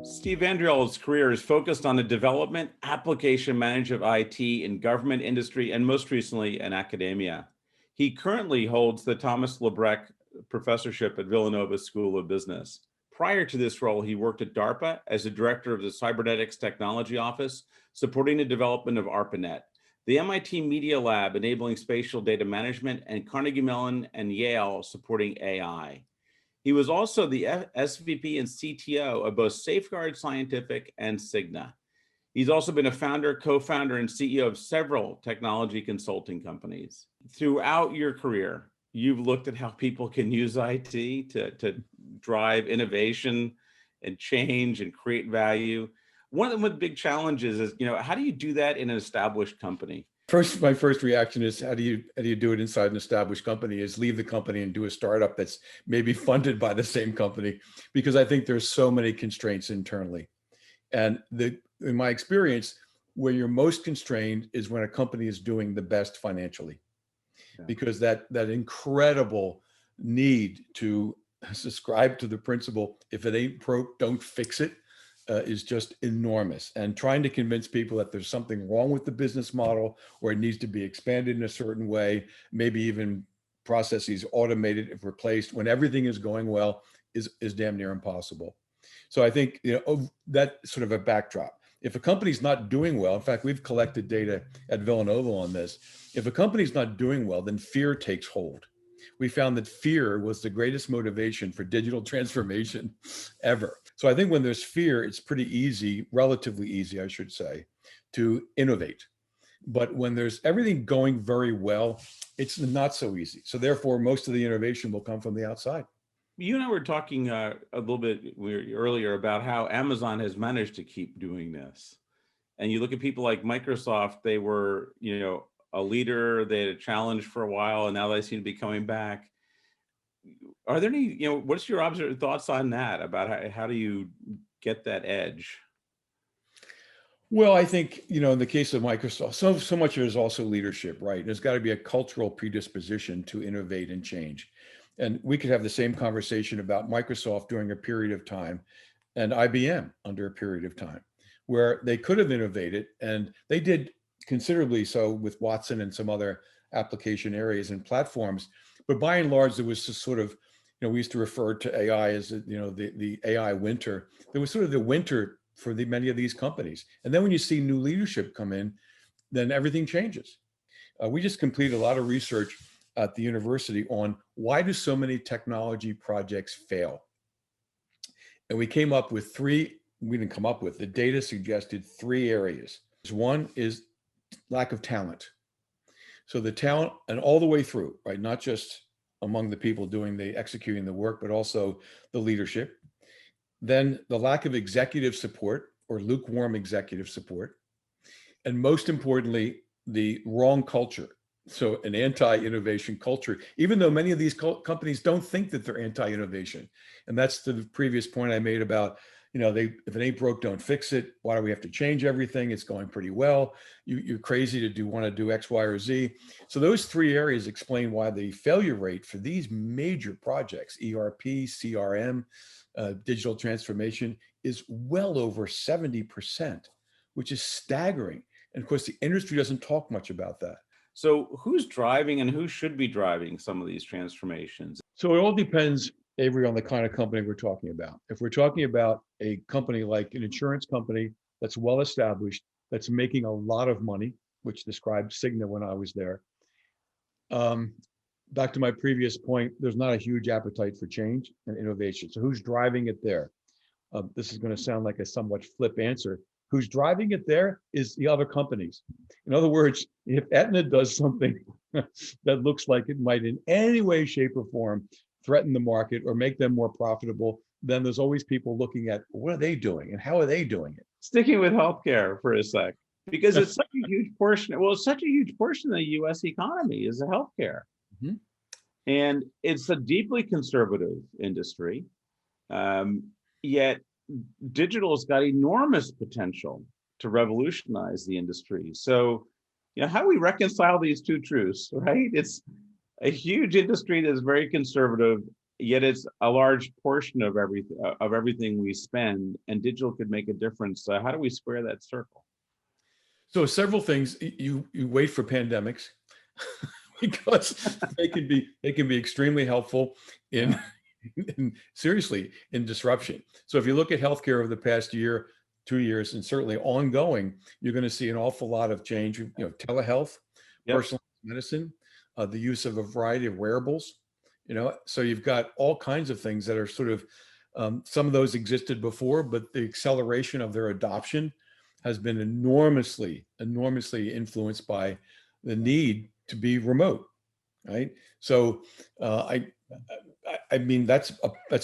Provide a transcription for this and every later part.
Steve Andriole's career is focused on the development, application management of IT in government, industry, and most recently in academia. He currently holds the Thomas Lebrecht Professorship at Villanova School of Business. Prior to this role, he worked at DARPA as the director of the Cybernetics Technology Office, supporting the development of ARPANET, the MIT Media Lab enabling spatial data management, and Carnegie Mellon and Yale supporting AI. He was also the SVP and CTO of both Safeguard Scientific and Cigna. He's also been a founder, co-founder, and CEO of several technology consulting companies. Throughout your career, you've looked at how people can use IT to drive innovation and change and create value. One of the big challenges is, how do you do that in an established company? My first reaction is how do you do it inside an established company is leave the company and do a startup that's maybe funded by the same company, because I think there's so many constraints internally. And in my experience, where you're most constrained is when a company is doing the best financially, because that incredible need to subscribe to the principle, if it ain't broke, don't fix it, is just enormous. And trying to convince people that there's something wrong with the business model or it needs to be expanded in a certain way, maybe even processes automated if replaced when everything is going well, is damn near impossible. So I think that sort of a backdrop. If a company's not doing well, in fact, we've collected data at Villanova on this. If a company's not doing well, then fear takes hold. We found that fear was the greatest motivation for digital transformation ever. So I think when there's fear, it's pretty easy, relatively easy, I should say, to innovate. But when there's everything going very well, it's not so easy. So therefore, most of the innovation will come from the outside. You and I were talking a little bit earlier about how Amazon has managed to keep doing this. And you look at people like Microsoft, they were, a leader, they had a challenge for a while, and now they seem to be coming back. Are there any, what's your thoughts on that, about how do you get that edge? Well, I think, in the case of Microsoft, so much of it is also leadership, right? There's got to be a cultural predisposition to innovate and change. And we could have the same conversation about Microsoft during a period of time and IBM under a period of time, where they could have innovated, and they did considerably so with Watson and some other application areas and platforms. But by and large, there was this sort of, we used to refer to AI as, the AI winter. There was sort of the winter for many of these companies. And then when you see new leadership come in, then everything changes. We just completed a lot of research at the university on why do so many technology projects fail? And we came up with the data suggested 3 areas. One is lack of talent. So the talent, and all the way through, right? Not just among the people executing the work, but also the leadership. Then the lack of executive support or lukewarm executive support. And most importantly, the wrong culture. So an anti-innovation culture, even though many of these companies don't think that they're anti-innovation. And that's the previous point I made about, if it ain't broke, don't fix it. Why do we have to change everything? It's going pretty well. You're crazy to want to do X, Y, or Z. So those 3 areas explain why the failure rate for these major projects, ERP, CRM, digital transformation, is well over 70%, which is staggering. And of course, the industry doesn't talk much about that. So who's driving and who should be driving some of these transformations? So it all depends, Avery, on the kind of company we're talking about. If we're talking about a company like an insurance company that's well established, that's making a lot of money, which described Cigna when I was there. Back to my previous point, there's not a huge appetite for change and innovation. So who's driving it there? This is going to sound like a somewhat flip answer. Who's driving it there is the other companies. In other words, if Aetna does something that looks like it might in any way, shape, or form threaten the market or make them more profitable, then there's always people looking at what are they doing and how are they doing it? Sticking with healthcare for a sec, because it's such a huge portion. Well, it's such a huge portion of the U.S. economy is the healthcare, and it's a deeply conservative industry. Yet digital has got enormous potential to revolutionize the industry. So, how do we reconcile these two truths, right? It's a huge industry that's very conservative, yet it's a large portion of everything we spend, and digital could make a difference. So how do we square that circle? So several things. You wait for pandemics because they can be extremely helpful in, Yeah. seriously in disruption. So if you look at healthcare over the past year, 2 years, and certainly ongoing, you're going to see an awful lot of change. Telehealth, Yep. personalized medicine, the use of a variety of wearables. So you've got all kinds of things that are sort of, some of those existed before, but the acceleration of their adoption has been enormously influenced by the need to be remote, right? So I mean that's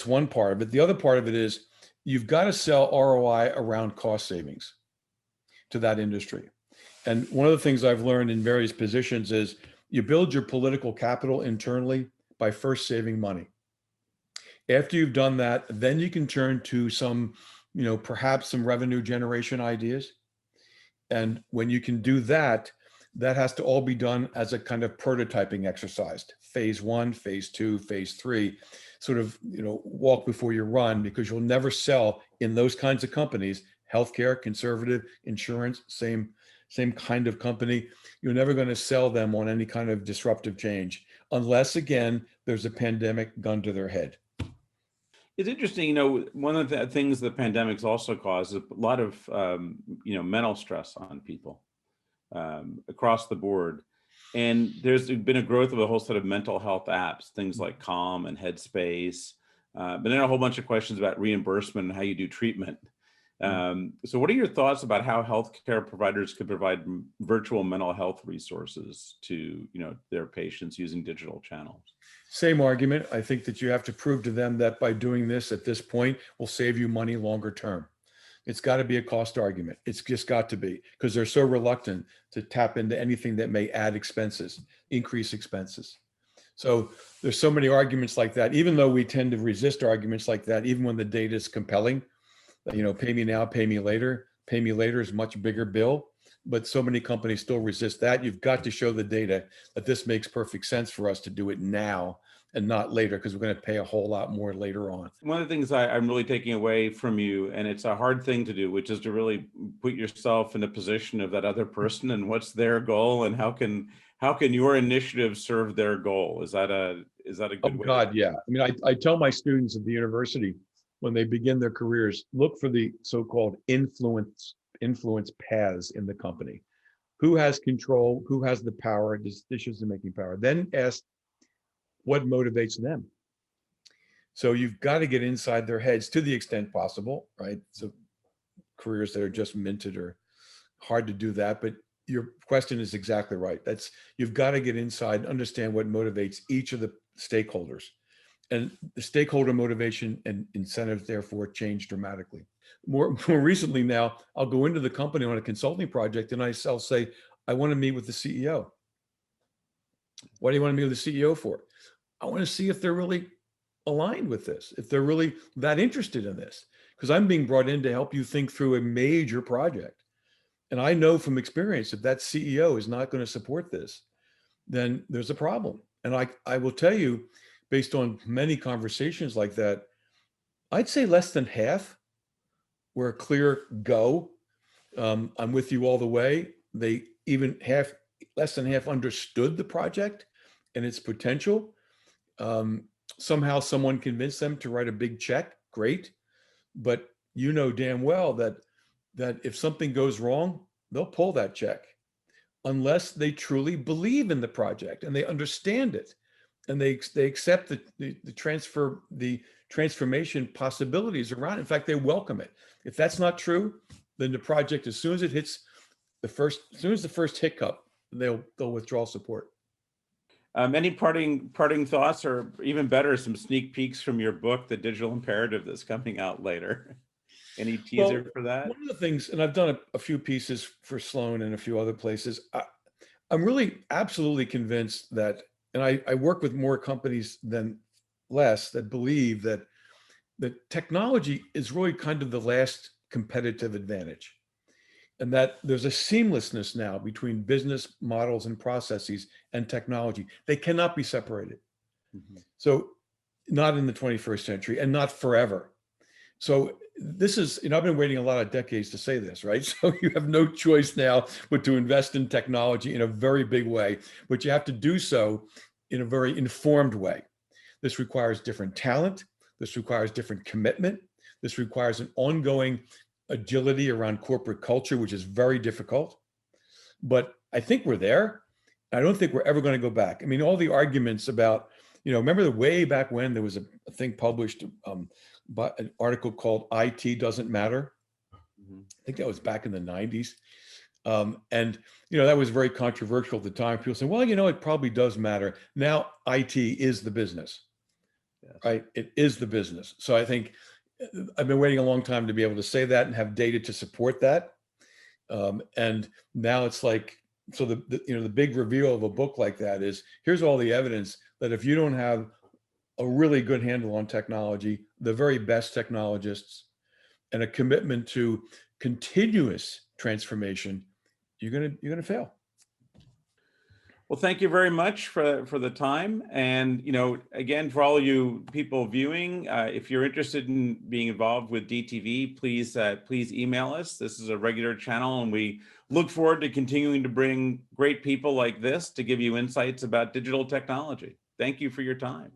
one part of it. The other part of it is you've got to sell ROI around cost savings to that industry. And one of the things I've learned in various positions is you build your political capital internally by first saving money. After you've done that, then you can turn to some, perhaps some revenue generation ideas. And when you can do that, that has to all be done as a kind of prototyping exercise. Phase one, phase two, phase three, sort of, walk before you run, because you'll never sell in those kinds of companies, healthcare, conservative, insurance, same kind of company. You're never going to sell them on any kind of disruptive change, unless again, there's a pandemic gun to their head. It's interesting, one of the things the pandemics also caused is a lot of, mental stress on people across the board. And there's been a growth of a whole set of mental health apps, things like Calm and Headspace, but then a whole bunch of questions about reimbursement and how you do treatment. So what are your thoughts about how healthcare providers could provide virtual mental health resources to, their patients using digital channels? Same argument. I think that you have to prove to them that by doing this at this point will save you money longer term. It's got to be a cost argument. It's just got to be, because they're so reluctant to tap into anything that may add expenses, increase expenses. So there's so many arguments like that, even though we tend to resist arguments like that, even when the data is compelling. Pay me now, pay me later. Pay me later is a much bigger bill, but so many companies still resist that. You've got to show the data that this makes perfect sense for us to do it now and not later, because we're going to pay a whole lot more later on. One of the things I'm really taking away from you, and it's a hard thing to do, which is to really put yourself in the position of that other person and what's their goal, and how can your initiative serve their goal? Is that a Oh good way? God, yeah. I mean, I tell my students at the university when they begin their careers, look for the so-called influence paths in the company. Who has control? Who has the power, decision-making power? Then ask what motivates them. So you've got to get inside their heads to the extent possible, right? So careers that are just minted are hard to do that, but your question is exactly right. You've got to get inside, understand what motivates each of the stakeholders. And the stakeholder motivation and incentives therefore change dramatically. More recently now, I'll go into the company on a consulting project and I'll say, I want to meet with the CEO. What do you want to meet with the CEO for? I want to see if they're really aligned with this, if they're really that interested in this, because I'm being brought in to help you think through a major project. And I know from experience, if that CEO is not going to support this, then there's a problem. And I will tell you, based on many conversations like that, I'd say less than half were a clear go. I'm with you all the way. They even less than half understood the project and its potential. Somehow someone convinced them to write a big check. Great. But you know damn well that if something goes wrong, they'll pull that check unless they truly believe in the project and they understand it and they accept the transformation possibilities around it. In fact, they welcome it. If that's not true, then the project, as soon as the first hiccup, they'll withdraw support. Any parting thoughts, or even better, some sneak peeks from your book, The Digital Imperative, that's coming out later? Any teaser for that? One of the things, and I've done a few pieces for Sloan and a few other places, I'm really absolutely convinced that, and I work with more companies than less that believe that technology is really kind of the last competitive advantage. And that there's a seamlessness now between business models and processes and technology. They cannot be separated. So not in the 21st century and not forever. So this is, I've been waiting a lot of decades to say this, right? So you have no choice now but to invest in technology in a very big way, but you have to do so in a very informed way. This requires different talent. This requires different commitment. This requires an ongoing agility around corporate culture, which is very difficult. But I think we're there. I don't think we're ever going to go back. I mean, all the arguments about, remember the way back when there was a thing published, by an article called IT Doesn't Matter. Mhm. I think that was back in the 90s. And, that was very controversial at the time. People say, well, it probably does matter. Now IT is the business, Yes. right? It is the business. So I think I've been waiting a long time to be able to say that and have data to support that. And now it's like, so the big reveal of a book like that is, here's all the evidence that if you don't have a really good handle on technology, the very best technologists, and a commitment to continuous transformation, you're gonna fail. Well, thank you very much for the time. And, again, for all of you people viewing, if you're interested in being involved with DTV, please email us. This is a regular channel, and we look forward to continuing to bring great people like this to give you insights about digital technology. Thank you for your time.